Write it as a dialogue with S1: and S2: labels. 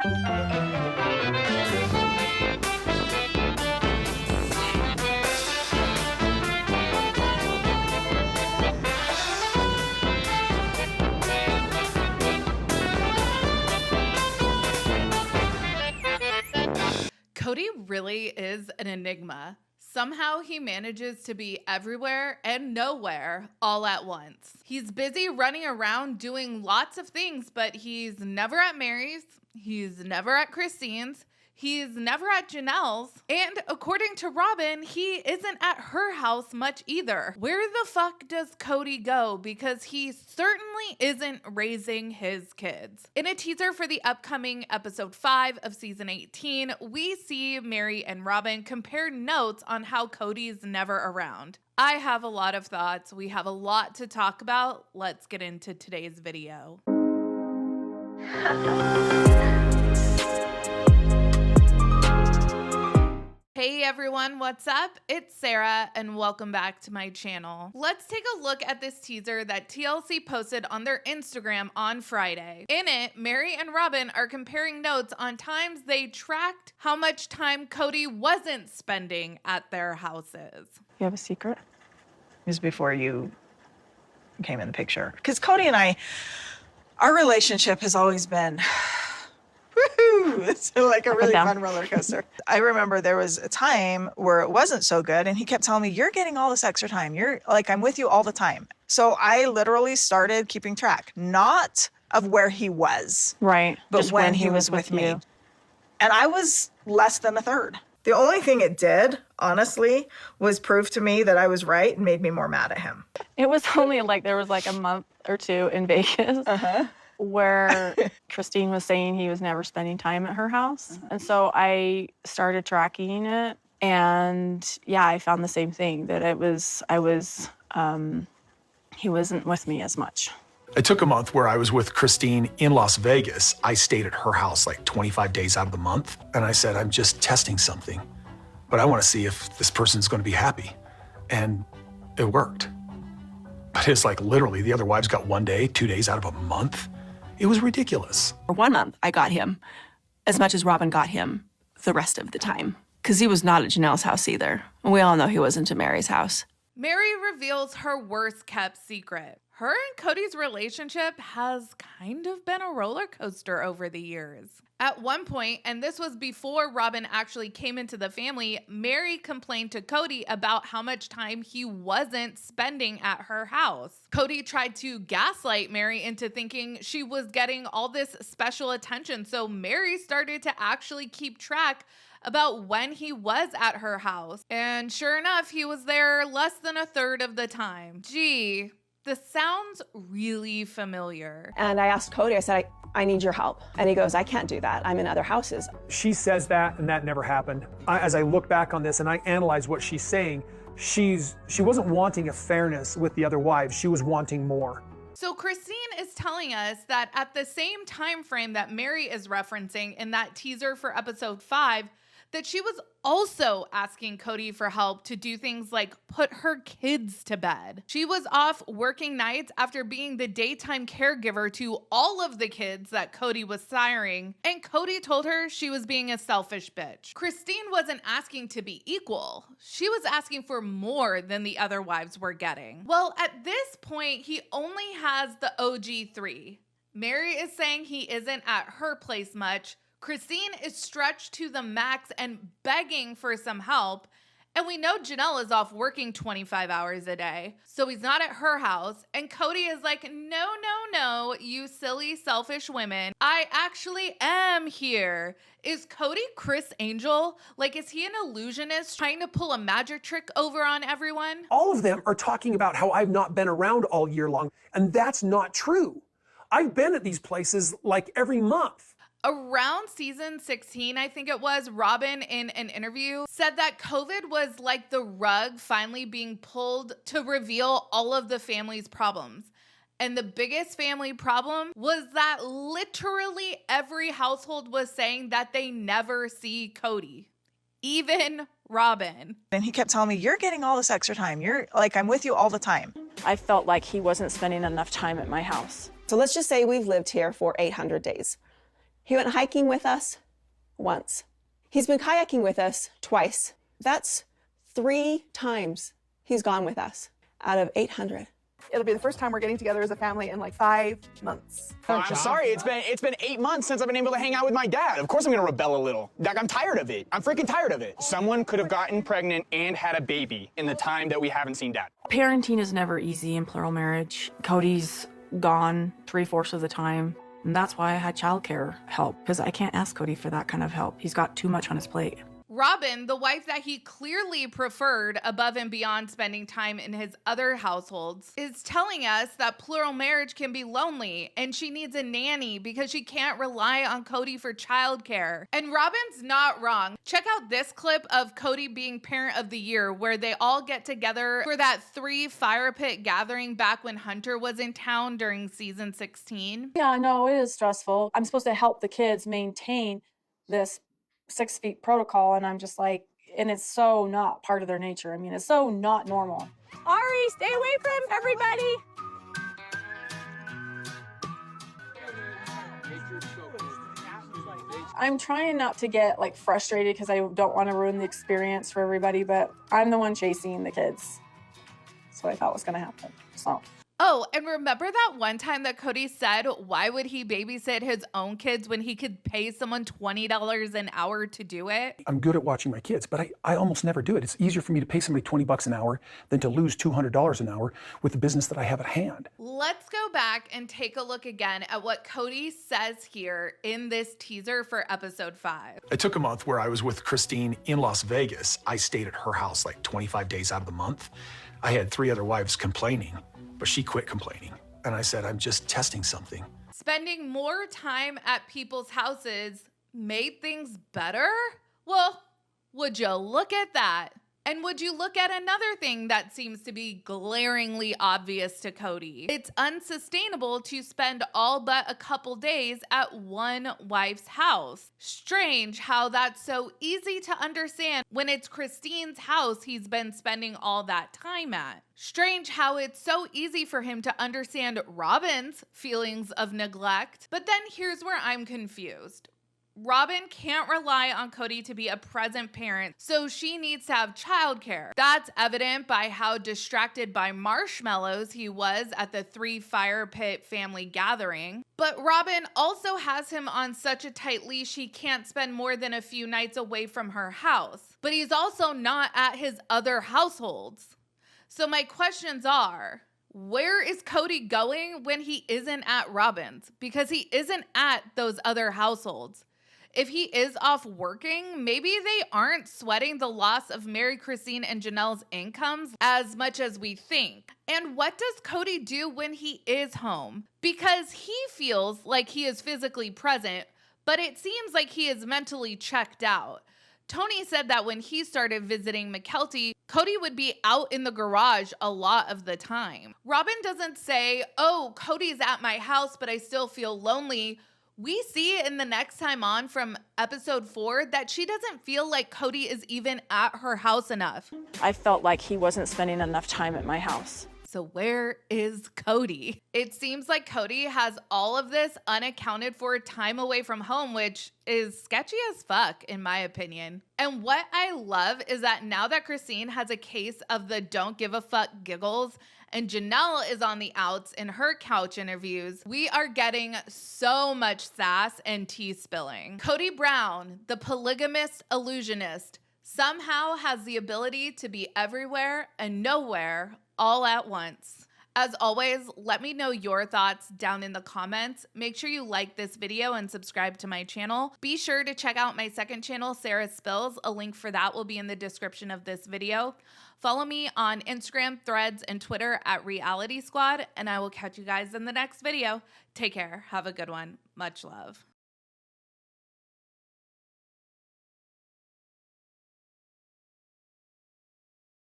S1: Cody really is an enigma. Somehow he manages to be everywhere and nowhere all at once. He's busy running around doing lots of things, but he's never at Meri's, he's never at Christine's, he's never at Janelle's, and according to Robyn, he isn't at her house much either. Where the fuck does Cody go? Because he certainly isn't raising his kids. In a teaser for the upcoming episode 5 of season 18, we see Meri and Robyn compare notes on how Cody's never around. I have a lot of thoughts. We have a lot to talk about. Let's get into today's video. Hey everyone, what's up? It's Sarah and welcome back to my channel. Let's take a look at this teaser that TLC posted on their Instagram on Friday. In it, Meri and Robyn are comparing notes on times they tracked how much time Cody wasn't spending at their houses.
S2: You have a secret? It was before you came in the picture. Because Cody and I, our relationship has always been it's like a really fun roller coaster. I remember there was a time where it wasn't so good, and he kept telling me, you're getting all this extra time. You're like, I'm with you all the time. So I literally started keeping track, not of where he was.
S3: Right.
S2: But when he was with me. And I was less than a third. The only thing it did, honestly, was prove to me that I was right and made me more mad at him.
S3: It was only like, there was like a month or two in Vegas. Where Christine was saying he was never spending time at her house. And so I started tracking it. And yeah, I found the same thing, that he wasn't with me as much.
S4: I took a month where I was with Christine in Las Vegas. I stayed at her house like 25 days out of the month. And I said, I'm just testing something, but I want to see if this person's going to be happy. And it worked. But it's like literally the other wives got 1 day, 2 days out of a month. It was ridiculous.
S5: For 1 month, I got him as much as Robyn got him the rest of the time. Because he was not at Janelle's house either. And we all know he wasn't at Meri's house.
S1: Meri reveals her worst kept secret. Her and Cody's relationship has kind of been a roller coaster over the years. At one point, and this was before Robyn actually came into the family, Meri complained to Cody about how much time he wasn't spending at her house. Cody tried to gaslight Meri into thinking she was getting all this special attention, so Meri started to actually keep track about when he was at her house. And sure enough, he was there less than a third of the time. Gee, this sounds really familiar.
S6: And I asked Cody, I said, I need your help. And he goes, I can't do that. I'm in other houses.
S7: She says that, and that never happened. As I look back on this and I analyze what she's saying, she wasn't wanting a fairness with the other wives. She was wanting more.
S1: So Christine is telling us that at the same time frame that Meri is referencing in that teaser for episode 5, that she was also asking Cody for help to do things like put her kids to bed. She was off working nights after being the daytime caregiver to all of the kids that Cody was siring, and Cody told her she was being a selfish bitch. Christine wasn't asking to be equal. She was asking for more than the other wives were getting. Well, at this point, he only has the OG 3. Meri is saying he isn't at her place much. Christine is stretched to the max and begging for some help. And we know Janelle is off working 25 hours a day, so he's not at her house. And Cody is like, no, you silly, selfish women. I actually am here. Is Cody Chris Angel? Like, is he an illusionist trying to pull a magic trick over on everyone?
S7: All of them are talking about how I've not been around all year long, and that's not true. I've been at these places like every month.
S1: Around season 16, I think it was, Robyn in an interview said that COVID was like the rug finally being pulled to reveal all of the family's problems. And the biggest family problem was that literally every household was saying that they never see Cody, even Robyn.
S2: And he kept telling me, you're getting all this extra time. You're like, I'm with you all the time.
S3: I felt like he wasn't spending enough time at my house.
S6: So let's just say we've lived here for 800 days. He went hiking with us once. He's been kayaking with us twice. That's 3 times he's gone with us out of 800.
S8: It'll be the first time we're getting together as a family in like 5 months.
S9: I'm sorry, it's been 8 months since I've been able to hang out with my dad. Of course I'm gonna rebel a little. Like, I'm tired of it. I'm freaking tired of it. Someone could have gotten pregnant and had a baby in the time that we haven't seen dad.
S3: Parenting is never easy in plural marriage. Cody's gone 3/4 of the time. And that's why I had childcare help, because I can't ask Cody for that kind of help. He's got too much on his plate.
S1: Robyn, the wife that he clearly preferred above and beyond spending time in his other households, is telling us that plural marriage can be lonely and she needs a nanny because she can't rely on Cody for childcare. And Robyn's not wrong. Check out this clip of Cody being parent of the year where they all get together for that 3 fire pit gathering back when Hunter was in town during season 16.
S3: Yeah, no, it is stressful. I'm supposed to help the kids maintain this 6 feet protocol, and I'm just like, and it's so not part of their nature. I mean, it's so not normal.
S8: Ari, stay away from everybody.
S3: I'm trying not to get like frustrated because I don't want to ruin the experience for everybody, but I'm the one chasing the kids. That's what I thought was going to happen. So.
S1: Oh, and remember that one time that Cody said, why would he babysit his own kids when he could pay someone $20 an hour to do it?
S4: I'm good at watching my kids, but I almost never do it. It's easier for me to pay somebody $20 an hour than to lose $200 an hour with the business that I have at hand.
S1: Let's go back and take a look again at what Cody says here in this teaser for episode 5.
S4: I took a month where I was with Christine in Las Vegas. I stayed at her house like 25 days out of the month. I had 3 other wives complaining, but she quit complaining. And I said, I'm just testing something.
S1: Spending more time at people's houses made things better? Well, would you look at that? And would you look at another thing that seems to be glaringly obvious to Cody? It's unsustainable to spend all but a couple days at one wife's house. Strange how that's so easy to understand when it's Christine's house he's been spending all that time at. Strange how it's so easy for him to understand Robyn's feelings of neglect. But then here's where I'm confused. Robyn can't rely on Cody to be a present parent, so she needs to have childcare. That's evident by how distracted by marshmallows he was at the 3 fire pit family gathering. But Robyn also has him on such a tight leash he can't spend more than a few nights away from her house. But he's also not at his other households. So my questions are, where is Cody going when he isn't at Robyn's? Because he isn't at those other households. If he is off working, maybe they aren't sweating the loss of Meri, Christine, and Janelle's incomes as much as we think. And what does Cody do when he is home? Because he feels like he is physically present, but it seems like he is mentally checked out. Tony said that when he started visiting McKelty, Cody would be out in the garage a lot of the time. Robyn doesn't say, oh, Cody's at my house, but I still feel lonely. We see in the next time on from episode 4 that she doesn't feel like Cody is even at her house enough.
S3: I felt like he wasn't spending enough time at my house.
S1: So where is Cody? It seems like Cody has all of this unaccounted for time away from home, which is sketchy as fuck in my opinion. And what I love is that now that Christine has a case of the don't give a fuck giggles and Janelle is on the outs in her couch interviews, we are getting so much sass and tea spilling. Cody Brown, the polygamous illusionist, somehow has the ability to be everywhere and nowhere all at once. As always, let me know your thoughts down in the comments. Make sure you like this video and subscribe to my channel. Be sure to check out my second channel, Sarah Spills. A link for that will be in the description of this video. Follow me on Instagram, Threads, and Twitter at Reality Squad, and I will catch you guys in the next video. Take care. Have a good one. Much love.